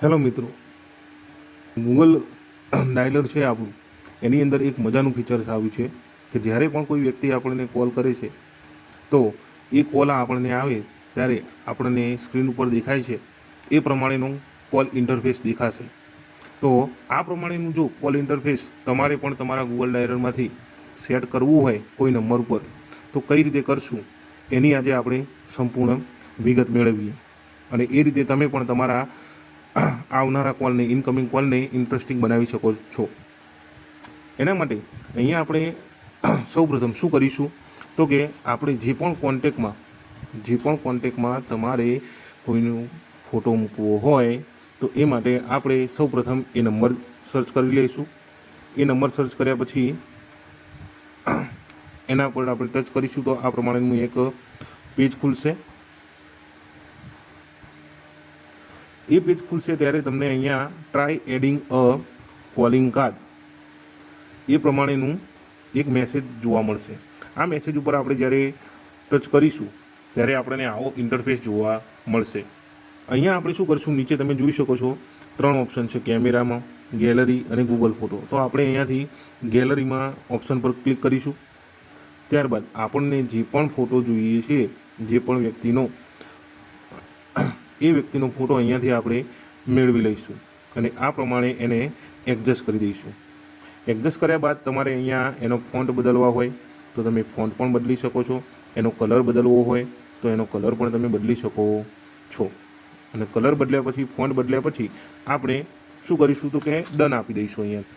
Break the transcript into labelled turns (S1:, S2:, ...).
S1: Hello મિત્રો, Google dialler છે આપણું, એની અંદર એક મજાનું ફીચર્સ આવ્યું છે કે જ્યારે પણ કોઈ વ્યક્તિ આપણને કોલ કરે છે તો એ કોલ આપણને આવે ત્યારે આપણને સ્ક્રીન ઉપર દેખાય છે એ પ્રમાણેનું કોલ ઇન્ટરફેસ દેખાશે. તો આ પ્રમાણેનું જો કોલ ઇન્ટરફેસ તમારે પણ તમારા ગૂગલ ડાયલરમાંથી સેટ કરવું હોય કોઈ નંબર ઉપર તો કઈ રીતે કરશું એની આજે આપણે સંપૂર્ણ વિગત મેળવીએ અને એ રીતે તમે પણ તમારા આવનારા કોલને ઇનકમિંગ કોલને ઇન્ટરેસ્ટિંગ બનાવી શકો છો. એના માટે અહીંયા આપણે સૌપ્રથમ શું કરીશું તો કે આપણે જે પણ કોન્ટેકમાં તમારે કોઈનો ફોટો મૂકવો હોય તો એ માટે આપણે સૌપ્રથમ એ નંબર સર્ચ કરી લઈશું. એ નંબર સર્ચ કર્યા પછી એના પર આપણે ટચ કરીશું તો આ પ્રમાણેનું એક પેજ ખુલશે. એ પેજ ખુલશે ત્યારે તમને અહીંયા ટ્રાય એડિંગ અ કોલિંગ કાર્ડ એ પ્રમાણેનું એક મેસેજ જોવા મળશે. આ મેસેજ ઉપર આપણે જ્યારે ટચ કરીશું ત્યારે આપણને આવો ઇન્ટરફેસ જોવા મળશે. અહીંયા આપણે શું કરશું, નીચે તમે જોઈ શકો છો 3 ઓપ્શન છે, કેમેરામાં, ગેલેરી અને ગૂગલ ફોટો. તો આપણે અહીંયાથી ગેલેરીમાં ઓપ્શન પર ક્લિક કરીશું. ત્યારબાદ આપણને જે પણ ફોટો જોઈએ છે, જે પણ વ્યક્તિનો એ વ્યક્તિનો ફોટો અહીંયાથી આપણે મેળવી લઈશું અને આ પ્રમાણે એને એડજસ્ટ કરી દઈશું. એડજસ્ટ કર્યા બાદ તમારે અહીંયા એનો ફોન્ટ બદલવા હોય તો તમે ફોન્ટ પણ બદલી શકો છો. એનો કલર બદલવો હોય તો એનો કલર પણ તમે બદલી શકો છો. અને કલર બદલ્યા પછી, ફોન્ટ બદલ્યા પછી આપણે શું કરીશું તો કે ડન આપી દઈશું અહીંયા.